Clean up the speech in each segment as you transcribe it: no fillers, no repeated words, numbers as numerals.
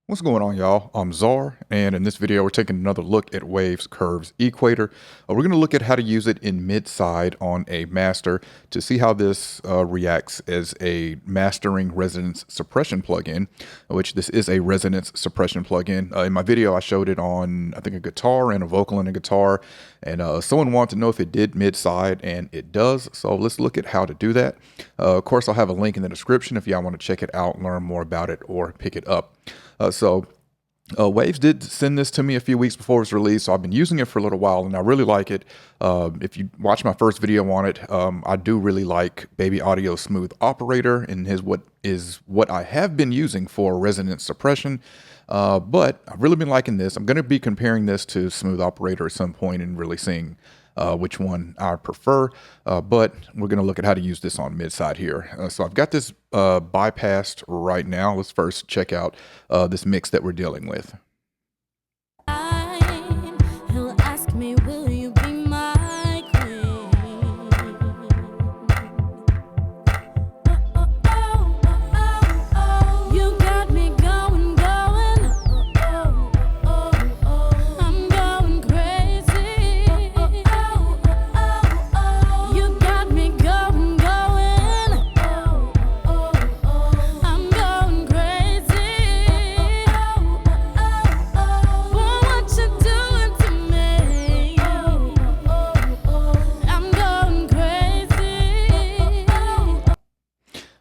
What's going on, y'all? I'm Czar, and in this video, we're taking another look at Waves, Curves, Equator. We're going to look at how to use it in mid-side on a master to see how this reacts as a mastering resonance suppression plugin, which this is a resonance suppression plugin. In my video, I showed it on, I think, a guitar and a vocal and a guitar, and someone wanted to know if it did mid-side, and it does. So let's look at how to do that. Of course, I'll have a link in the description if y'all want to check it out, learn more about it, or pick it up. Waves did send this to me a few weeks before it was released, so I've been using it for a little while, and I really like it. If you watch my first video on it, I do really like Baby Audio's Smooth Operator, and what I have been using for resonance suppression. But I've really been liking this. I'm going to be comparing this to Smooth Operator at some point and really seeing which one I prefer, but we're going to look at how to use this on mid-side here. So I've got this bypassed right now. Let's first check out this mix that we're dealing with. He'll ask me, will you be my queen? You got me going, I'm going crazy. You got me going, I'm going crazy. Boy, what you doing to me? I'm going crazy.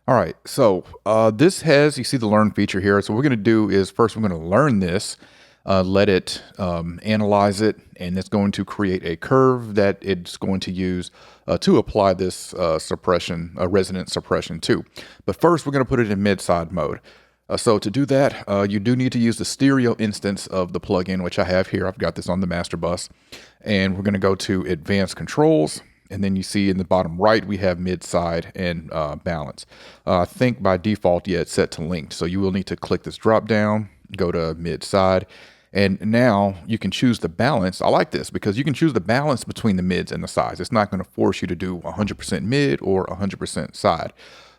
All right, so this has, you see the learn feature here. So what we're going to do is first we're going to learn this, let it analyze it, and it's going to create a curve that it's going to use to apply this suppression, resonance suppression to. But first we're going to put it in mid-side mode. So to do that, you do need to use the stereo instance of the plugin, which I have here. I've got this on the master bus, and we're going to go to advanced controls. And then you see in the bottom right, we have mid-side and balance. I think by default, yeah, it's set to linked. So you will need to click this drop down, go to mid-side, and now you can choose the balance. I like this because you can choose the balance between the mids and the sides. It's not going to force you to do 100% mid or 100% side.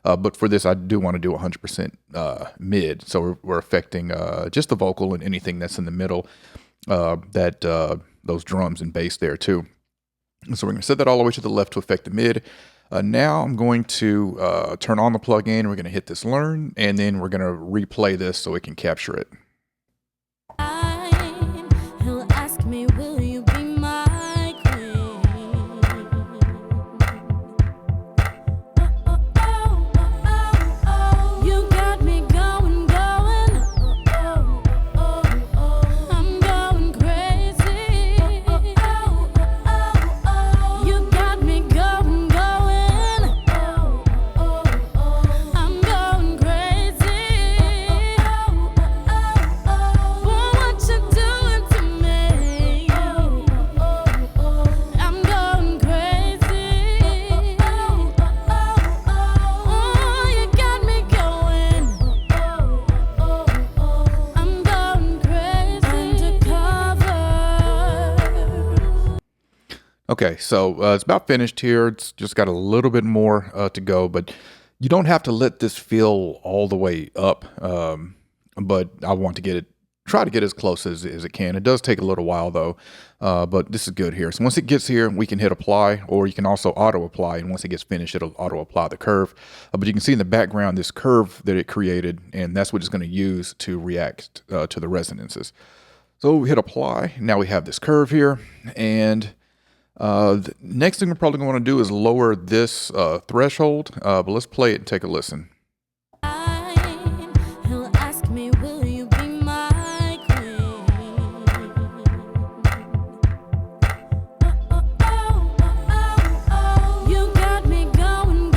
But for this, I do want to do 100% mid. So we're affecting just the vocal and anything that's in the middle, those drums and bass there too. So we're going to set that all the way to the left to affect the mid. Now I'm going to turn on the plugin. We're going to hit this learn, and then we're going to replay this so it can capture it. He'll ask me, will you be my queen? You got me going, I'm going crazy. You got me going, I'm going crazy. Boy, what you doing to me? I'm going crazy. Oh, you got me going. I'm going crazy. Undercover. Okay, so it's about finished here. It's just got a little bit more to go, but you don't have to let this fill all the way up. But I want to try to get as close as it can. It does take a little while though, but this is good here. So once it gets here, we can hit apply, or you can also auto apply. And once it gets finished, it'll auto apply the curve. But you can see in the background this curve that it created, and that's what it's going to use to react to the resonances. So we hit apply. Now we have this curve here, and the next thing we're probably going to want to do is lower this threshold, but let's play it and take a listen. He'll ask me, will you be my queen? You got me going,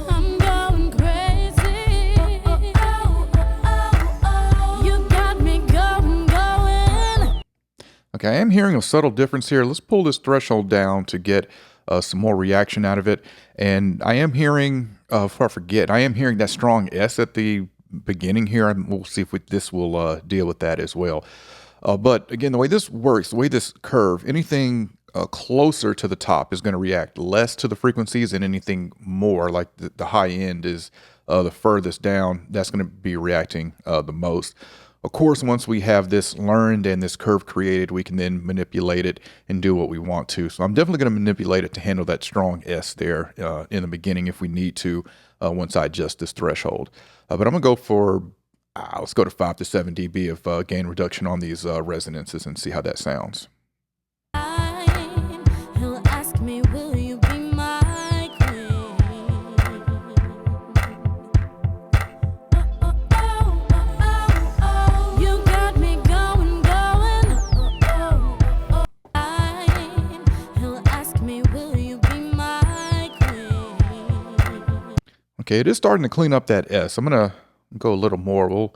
I'm going crazy. You got me going. Okay, I am hearing a subtle difference here. Let's pull this threshold down to get some more reaction out of it. And I am hearing, before I forget, I am hearing that strong S at the beginning here. And we'll see if this will deal with that as well. But again, the way this works, the way this curve, anything closer to the top is going to react less to the frequencies, and anything more, like the high end, is the furthest down, that's going to be reacting the most. Of course, once we have this learned and this curve created, we can then manipulate it and do what we want to. So I'm definitely going to manipulate it to handle that strong S there in the beginning if we need to, once I adjust this threshold. But I'm going to go for, let's go to 5 to 7 dB of gain reduction on these resonances and see how that sounds. He'll ask me, will you be my queen? You got me going, going. He'll ask me, will you be my queen? Okay, it is starting to clean up that S. I'm going to go a little more. We'll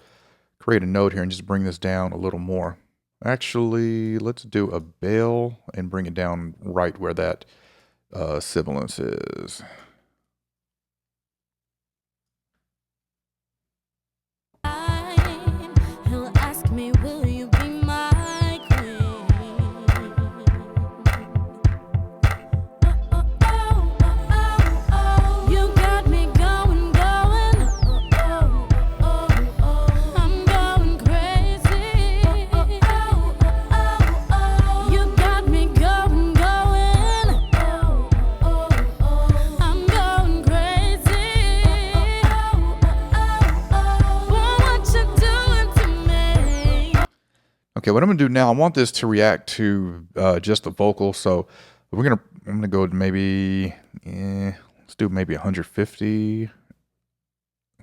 create a node here and just bring this down a little more. Actually, let's do a bail and bring it down right where that sibilance is. He'll ask me, will you be my queen? You got me going, going. I'm going crazy. You got me going, going. I'm going crazy. What you doing to me? Okay, what I'm gonna do now, I want this to react to just the vocal. So I'm gonna go to maybe, let's do maybe 150.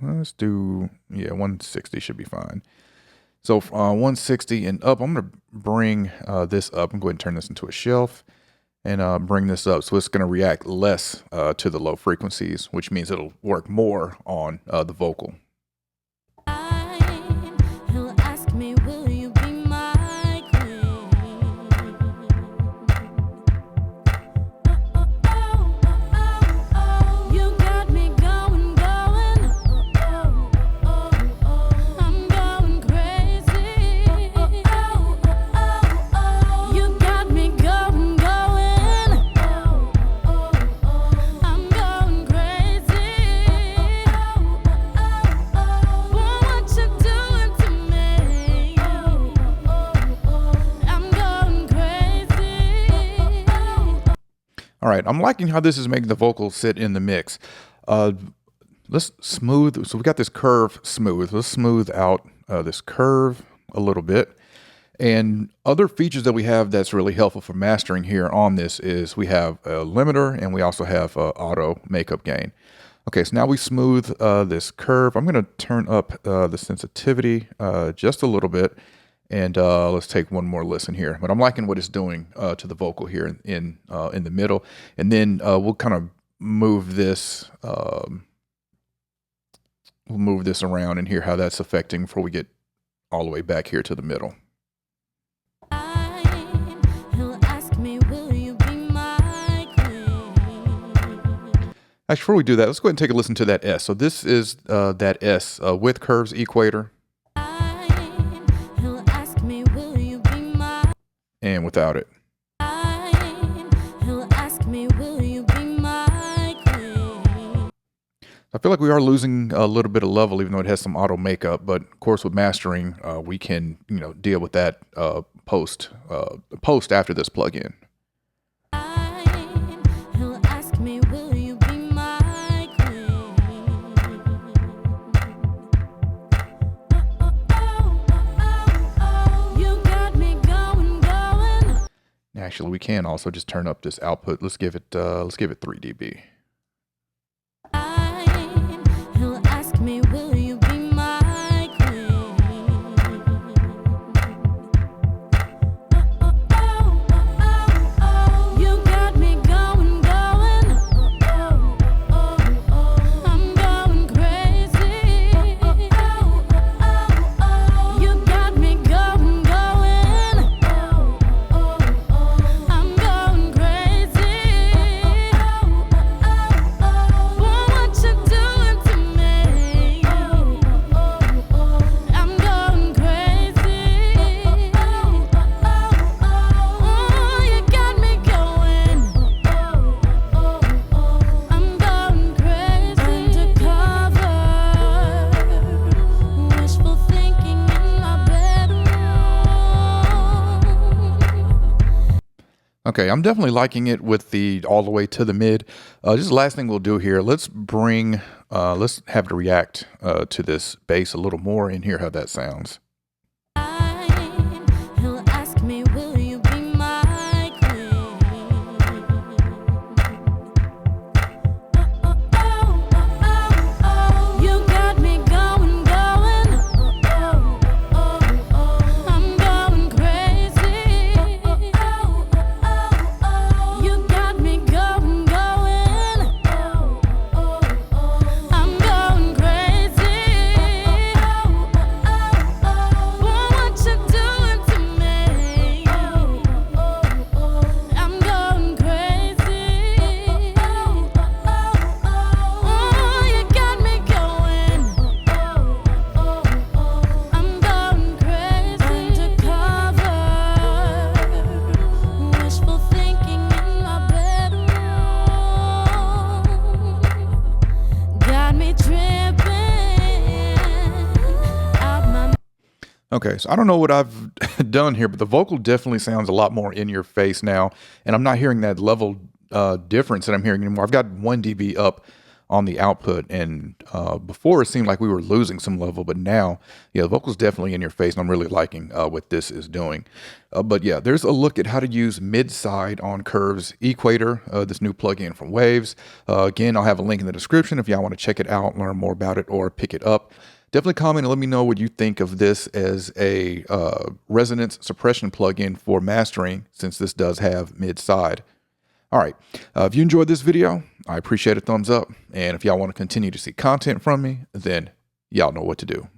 Let's do, 160 should be fine. So 160 and up, I'm gonna bring this up. I'm going to turn this into a shelf and bring this up. So it's gonna react less to the low frequencies, which means it'll work more on the vocal. He'll ask me, will you be my queen? You got me going, going. I'm going crazy. You got me going, going. I'm going crazy. What you doing to me? I'm going crazy. All right, I'm liking how this is making the vocals sit in the mix. Let's smooth, so we got this curve smooth. Let's smooth out this curve a little bit. And other features that we have that's really helpful for mastering here on this is we have a limiter and we also have auto makeup gain. Okay, so now we smooth this curve. I'm gonna turn up the sensitivity just a little bit. And let's take one more listen here. But I'm liking what it's doing to the vocal here in the middle. And then we'll kind of move this. We'll move this around and hear how that's affecting before we get all the way back here to the middle. He'll ask me, will you be my queen? Actually, before we do that, let's go ahead and take a listen to that S. So this is that S with curves equator He'll ask me, will you be my and without it. He'll ask me, will you be my queen? I feel like we are losing a little bit of level, even though it has some auto makeup. But of course, with mastering, we can deal with that post after this plugin. He'll ask me, will you be my queen? You got me going, going. Actually, we can also just turn up this output. Let's give it 3 dB. He'll ask me, will you be my queen? You got me going, going. I'm going crazy. You got me going, going. I'm going crazy. Okay, I'm definitely liking it with the all the way to the mid. Just the last thing we'll do here, let's have it react to this bass a little more and hear how that sounds. He'll ask me, will you be my queen? You got me going, going. I'm going crazy. You got me going, going. I'm going crazy. Boy, what you doing to me? I'm going crazy. Oh, you got me going. I'm going crazy. Undercover, wishful thinking in my bedroom. Got me tripping out my. Okay, so I don't know what I've done here, but the vocal definitely sounds a lot more in your face now, and I'm not hearing that level difference that I'm hearing anymore. I've got 1 dB up on the output, and before it seemed like we were losing some level, but now, yeah, the vocal's definitely in your face, and I'm really liking what this is doing. But yeah, there's a look at how to use mid-side on Curve's Equator, this new plugin from Waves. Again, I'll have a link in the description if y'all want to check it out, learn more about it, or pick it up. Definitely comment and let me know what you think of this as a resonance suppression plugin for mastering, since this does have mid-side. All right, if you enjoyed this video, I appreciate a thumbs up. And if y'all want to continue to see content from me, then y'all know what to do.